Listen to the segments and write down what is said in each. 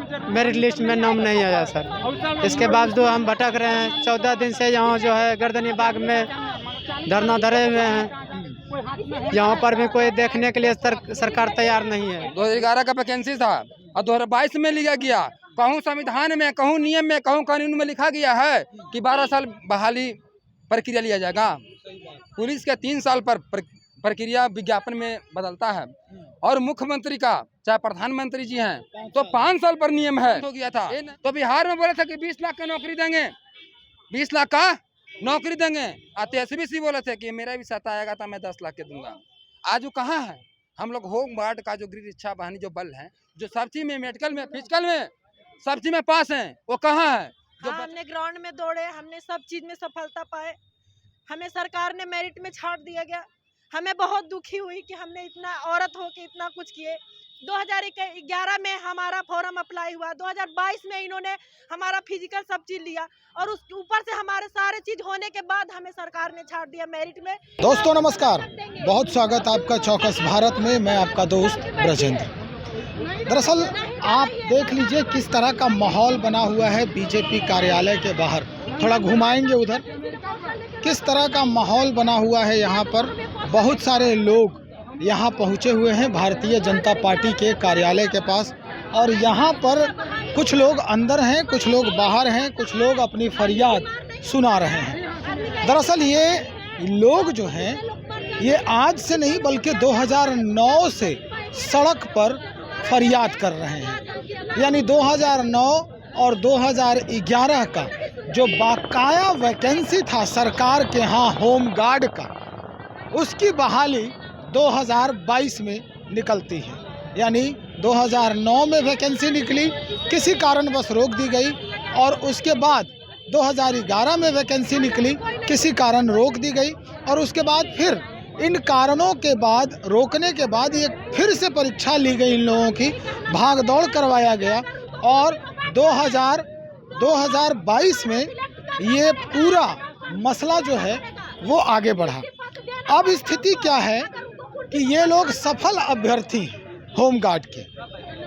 Merit list में नाम नहीं आया सर। इसके बावजूद हम भटक रहे हैं। 14 दिन से यहाँ जो है गर्दनी बाग में धरना धरे हुए हैं। यहाँ पर भी कोई देखने के लिए सरकार तैयार नहीं है। 2011 का वैकेंसी था और 2022 में लिया गया। कहूँ संविधान में, कहूँ नियम में, कहूँ कानून में लिखा गया है कि 12 साल बहाली प्रक्रिया लिया जाएगा। पुलिस के 3 साल पर प्रक्रिया विज्ञापन में बदलता है और मुख्यमंत्री का चाहे प्रधानमंत्री जी हैं तो 5 साल पर नियम है हो गया था। तो बिहार में बोले थे कि 20 लाख का नौकरी देंगे, 20 लाख का नौकरी देंगे। तेजस्वी सी बोले थे कि मेरा भी सत्ता आएगा तो मैं 10 लाख के दूंगा। आज वो कहाँ है? हम लोग होम गार्ड का जो गृह इच्छा वाहिनी जो बल है, जो सब चीज में, मेडिकल में, फिजिकल में, सब चीज में पास है, वो कहाँ है? जो हमने ग्राउंड में दौड़े, हमने सब चीज में सफलता पाए। हमें सरकार ने मेरिट में छाट दिया गया। हमें बहुत दुखी हुई कि हमने इतना औरत हो के इतना कुछ किए। 2011 में हमारा फॉर्म अप्लाई हुआ, 2022 में इन्होंने हमारा फिजिकल सब चीज लिया और उस ऊपर से हमारे सारे चीज होने के बाद हमें सरकार ने छाट दिया मेरिट में। दोस्तों नमस्कार, बहुत स्वागत आपका चौकस भारत में। मैं आपका दोस्त ब्रजेंद्र। दरअसल आप देख लीजिए किस तरह का माहौल बना हुआ है बीजेपी कार्यालय के बाहर। थोड़ा घुमाएंगे उधर। किस तरह का माहौल बना हुआ है यहाँ पर। बहुत सारे लोग यहाँ पहुँचे हुए हैं भारतीय जनता पार्टी के कार्यालय के पास, और यहाँ पर कुछ लोग अंदर हैं, कुछ लोग बाहर हैं, कुछ लोग अपनी फरियाद सुना रहे हैं। दरअसल ये लोग जो हैं ये आज से नहीं बल्कि 2009 से सड़क पर फरियाद कर रहे हैं। यानी 2009 और 2011 का जो बाकाया वैकेंसी था सरकार के यहाँ होम गार्ड का, उसकी बहाली 2022 में निकलती है। यानी 2009 में वैकेंसी निकली, किसी कारणवश रोक दी गई, और उसके बाद 2011 में वैकेंसी निकली, किसी कारण रोक दी गई, और उसके बाद फिर इन कारणों के बाद, रोकने के बाद ये फिर से परीक्षा ली गई। इन लोगों की भाग दौड़ करवाया गया और 2022 में ये पूरा मसला जो है वो आगे बढ़ा। अब स्थिति क्या है कि ये लोग सफल अभ्यर्थी हैं होम गार्ड के,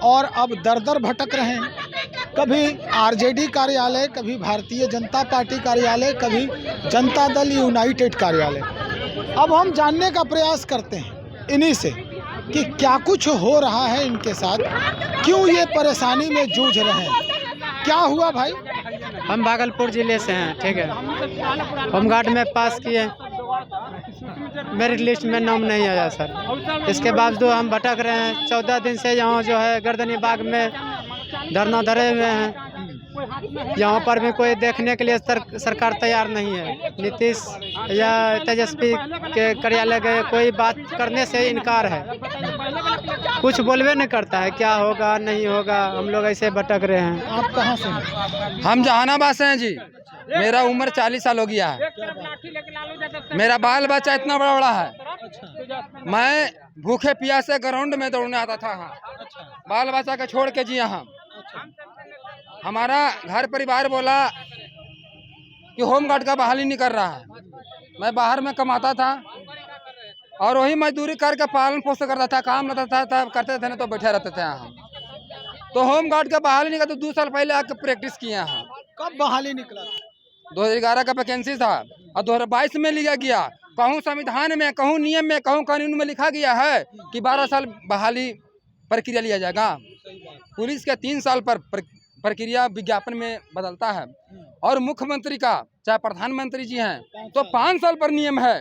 और अब दर दर भटक रहे हैं। कभी आरजेडी कार्यालय, कभी भारतीय जनता पार्टी कार्यालय, कभी जनता दल यूनाइटेड कार्यालय। अब हम जानने का प्रयास करते हैं इन्हीं से कि क्या कुछ हो रहा है इनके साथ, क्यों ये परेशानी में जूझ रहे हैं। क्या हुआ भाई? हम भागलपुर जिले से हैं, ठीक है। होम गार्ड में पास किए, मेरिट लिस्ट में नाम नहीं आया सर। इसके बावजूद हम भटक रहे हैं। 14 दिन से यहाँ जो है गर्दनी बाग में धरना धरे हुए हैं। यहाँ पर भी कोई देखने के लिए सरकार तैयार नहीं है। नीतीश या तेजस्वी के कार्यालय गए, कोई बात करने से इनकार है, कुछ बोलवे नहीं करता है। क्या होगा नहीं होगा, हम लोग ऐसे भटक रहे हैं। आप कहाँ से हैं? हम जहानाबाद से हैं जी। मेरा उम्र 40 साल हो गया है। मेरा बाल बच्चा इतना बड़ा बड़ा है। मैं भूखे प्यासे ग्राउंड में दौड़ने आता था। हाँ, बाल बच्चा के छोड़ के जी। यहाँ हमारा घर परिवार बोला कि होम गार्ड का बहाली नहीं कर रहा है। मैं बाहर में कमाता था और वही मजदूरी करके पालन पोषण करता था, काम रहता था, करते थे ना तो बैठे रहते थे यहाँ। तो होम गार्ड का बहाली नहीं करते। 2 साल पहले आके प्रैक्टिस किए यहाँ। कब बहाली निकला? 2011 का वैकेंसी था और 2022 में लिया गया। कहूँ संविधान में, कहूँ नियम में, कहूँ कानून में लिखा गया है कि 12 साल बहाली प्रक्रिया लिया जाएगा। पुलिस के 3 साल पर प्रक्रिया विज्ञापन में बदलता है और मुख्यमंत्री का चाहे प्रधानमंत्री जी हैं तो 5 साल पर नियम है।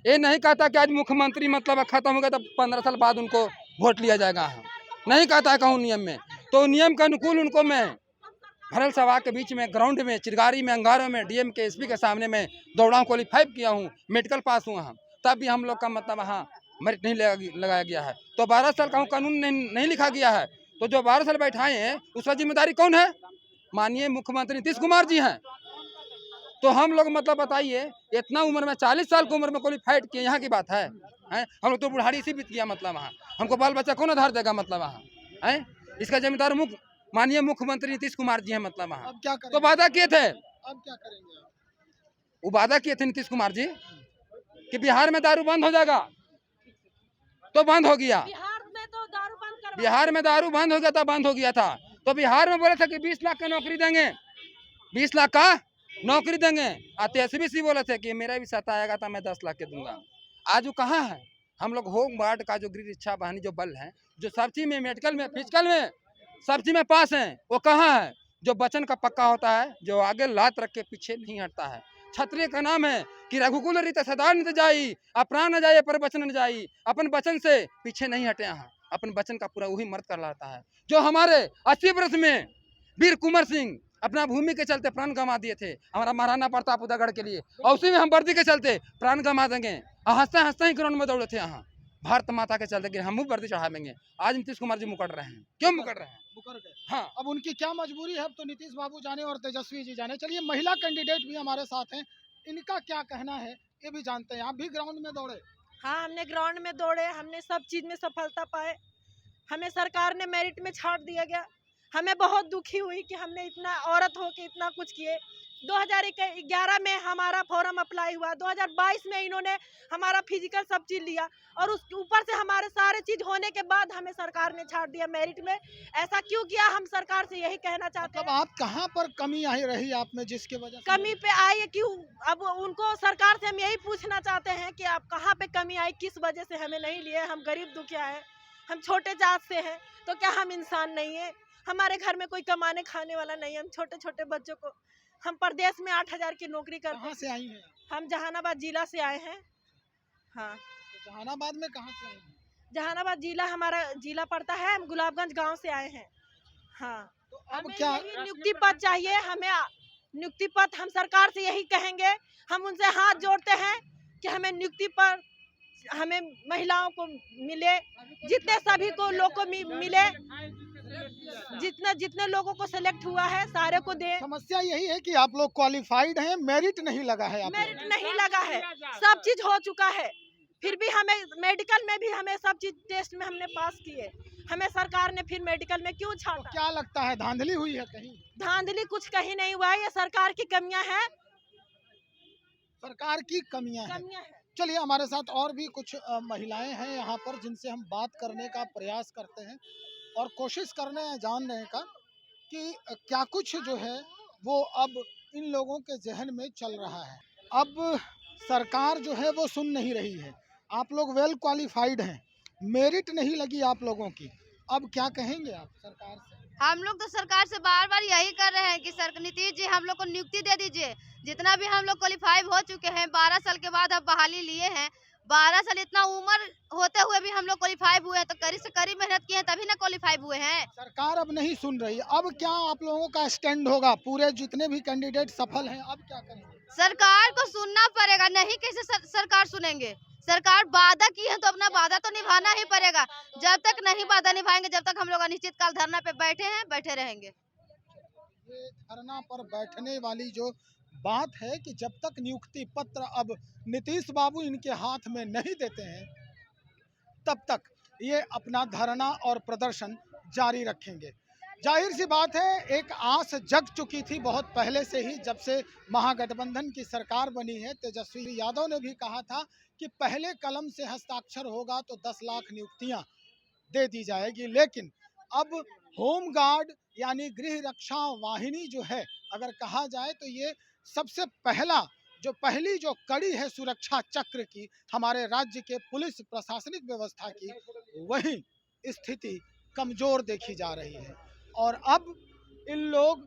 ये नहीं कहता कि आज मुख्यमंत्री मतलब खत्म हो गया तो 15 साल बाद उनको वोट लिया जाएगा। नहीं कहता है कहूँ नियम में। तो नियम के अनुकूल उनको मैं भरल सभा के बीच में, ग्राउंड में, चिरगारी में, अंगारों में, डीएम के एसपी के सामने में दौड़ा, क्वालीफाई किया हूँ, मेडिकल पास हुआ हूँ। तब भी हम लोग का मतलब वहाँ मेरिट नहीं लगाया गया है। तो 12 साल का कानून नहीं लिखा गया है। तो जो 12 साल बैठाए हैं उसका जिम्मेदारी कौन है? माननीय मुख्यमंत्री नीतीश कुमार जी हैं। तो हम लोग मतलब बताइए, इतना उम्र में, 40 साल की उम्र में क्वालीफाइड किए, यहाँ की बात है? हम लोग तो बुढ़ारी से बीत गया। मतलब वहाँ हमको बाल बच्चा कौन आधार देगा? मतलब वहाँ है इसका जिम्मेदार माननीय मुख्यमंत्री नीतीश कुमार जी हैं। मतलब वहाँ अब क्या करें? तो वादा किए थे। अब क्या करेंगे? वो वादा किए थे नीतीश कुमार जी कि बिहार में दारू बंद हो जाएगा, तो बंद हो गया। बिहार में दारू बंद हो गया था। तो बिहार में बोले थे कि 20 लाख का नौकरी देंगे, 20 लाख का नौकरी देंगे। तेजस्वी सिंह बोले थे कि मेरा भी साथ आएगा तो मैं 10 लाख के दूंगा। आज वो कहाँ है? हम लोग होम गार्ड का जो गृह रक्षा वाहिनी जो बल है, जो सब चीज में, मेडिकल में, फिजिकल में, सब चीज में पास है, वो कहाँ है? जो वचन का पक्का होता है, जो आगे लात रख के पीछे नहीं हटता है। क्षत्रिय का नाम है कि रघुकुल रीत सदा नित जाई, अप्राण न जाए पर वचन न जाई। अपन वचन से पीछे नहीं हटे हैं, अपन वचन का पूरा वही मर्द कर लाता है। जो हमारे 80 वर्ष में वीर कुंवर सिंह अपना भूमि के चलते प्राण गंवा दिए थे, हमारा महाराणा प्रताप उदयगढ़ के लिए, और उसी में हम वर्दी के चलते प्राण गंवा देंगे। हंसते हंसते ही ग्राउंड में दौड़े थे यहाँ भारत माता के चलते कि हम वर्दी चढ़ा देंगे। आज नीतीश कुमार जी मुकर रहे हैं। क्यों मुकर रहे हैं? मुकर गए। हाँ, अब उनकी क्या मजबूरी है, अब तो नीतीश बाबू जाने और तेजस्वी जी जाने। चलिए, महिला कैंडिडेट भी हमारे साथ हैं, इनका क्या कहना है ये भी जानते हैं। आप भी ग्राउंड में दौड़े? हाँ, हमने ग्राउंड में दौड़े, हमने सब चीज में सफलता पाए। हमें सरकार ने मेरिट में छाट दिया गया। हमें बहुत दुखी हुई कि हमने इतना औरत हो के इतना कुछ किए। 2011 में हमारा फॉर्म अप्लाई हुआ, 2022 में इन्होंने हमारा फिजिकल सब चीज लिया, और उसके ऊपर से हमारे सारे चीज होने के बाद हमें सरकार ने छाट दिया मेरिट में। ऐसा क्यों किया? हम सरकार से यही कहना चाहते हैं। आप कहाँ पर कमी आई रही आप में जिसके वजह से कमी पे आई है क्यों? अब उनको सरकार से हम यही पूछना चाहते हैं कि आप कहाँ पे कमी आई, किस वजह से हमें नहीं लिए। हम गरीब दुखिया हैं, हम छोटे जात से हैं, तो क्या हम इंसान नहीं है? हमारे घर में कोई कमाने खाने वाला नहीं है। हम छोटे छोटे बच्चों को, हम प्रदेश में 8,000 की नौकरी करते हैं। कहाँ से आई हैं? हम जहानाबाद जिला से आए हैं। हाँ, तो जहानाबाद में कहाँ से आई हैं? जहानाबाद जिला हमारा जिला पड़ता है, हम गुलाबगंज गांव से आए हैं। हाँ, तो अब हमें क्या यही नियुक्ति पद चाहिए, हमें नियुक्ति पद। हम सरकार से यही कहेंगे, हम उनसे हाथ जोड़ते हैं कि हमें नियुक्ति पद, हमें महिलाओं को मिले, जितने सभी को लोग को मिले, जितने लोगों को सिलेक्ट हुआ है सारे को दे। समस्या यही है कि आप लोग क्वालिफाइड हैं, मेरिट नहीं लगा है। मेरिट नहीं लगा है, सब चीज हो चुका है, फिर भी हमें मेडिकल में भी हमें सब चीज टेस्ट में हमने पास किए, हमें सरकार ने फिर मेडिकल में क्यों छाटा? क्या लगता है, धांधली हुई है कहीं? धांधली कुछ कहीं नहीं हुआ है, ये सरकार की कमियां हैं। सरकार की कमियां हैं। चलिए, हमारे साथ और भी कुछ महिलाएं हैं यहाँ पर, जिनसे हम बात करने का प्रयास करते हैं और कोशिश करने हैं जानने का कि क्या कुछ जो है वो अब इन लोगों के जहन में चल रहा है। अब सरकार जो है वो सुन नहीं रही है। आप लोग वेल क्वालिफाइड हैं, मेरिट नहीं लगी आप लोगों की, अब क्या कहेंगे आप सरकार से? हम लोग तो सरकार से बार बार यही कर रहे हैं कि नीतीश जी हम लोग को नियुक्ति दे दीजिए। जितना भी हम लोग क्वालिफाई हो चुके हैं, 12 साल के बाद अब बहाली लिए हैं। 12 साल इतना उम्र होते हुए भी हम लोग क्वालिफाई हुए हैं, तो कड़ी से कड़ी मेहनत किए हैं तभी ना क्वालिफाई हुए हैं। सरकार अब नहीं सुन रही, अब क्या आप लोगों का स्टैंड होगा? पूरे जितने भी कैंडिडेट सफल हैं, अब क्या करेंगे? सरकार को सुनना पड़ेगा, नहीं कैसे सरकार सुनेंगे? सरकार वादा की है तो अपना वादा तो निभाना ही पड़ेगा। जब तक नहीं वादा निभाएंगे, जब तक हम लोग अनिश्चितकाल धरना पे बैठे हैं, बैठे रहेंगे। ये धरना पर बैठने वाली जो बात है कि जब तक नियुक्ति पत्र अब नीतीश बाबू इनके हाथ में नहीं देते हैं, तब तक ये अपना धरना और प्रदर्शन जारी रखेंगे। जाहिर सी बात है, एक आस जग चुकी थी बहुत पहले से ही, जब से महागठबंधन की सरकार बनी है। तेजस्वी यादव ने भी कहा था कि पहले कलम से हस्ताक्षर होगा तो 10 लाख नियुक्तियां दे दी जाएगी। लेकिन अब होम गार्ड यानी गृह रक्षा वाहिनी जो है, अगर कहा जाए तो ये सबसे पहली जो कड़ी है सुरक्षा चक्र की, हमारे राज्य के पुलिस प्रशासनिक व्यवस्था की, वही स्थिति कमजोर देखी जा रही है। और अब इन लोग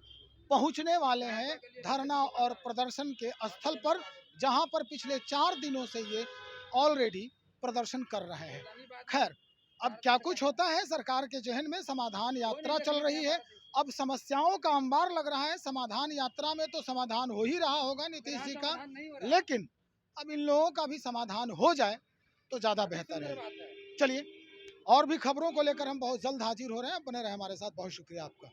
पहुंचने वाले हैं धरना और प्रदर्शन के स्थल पर, जहां पर पिछले 4 दिनों से ये ऑलरेडी प्रदर्शन कर रहे हैं। खैर, अब क्या कुछ होता है सरकार के जहन में, समाधान यात्रा चल रही है। अब समस्याओं का अंबार लग रहा है, समाधान यात्रा में तो समाधान हो ही रहा होगा नीतीश जी का, लेकिन अब इन लोगों का भी समाधान हो जाए तो ज़्यादा बेहतर है। चलिए, और भी खबरों को लेकर हम बहुत जल्द हाजिर हो रहे हैं, बने रहे हमारे साथ। बहुत शुक्रिया आपका।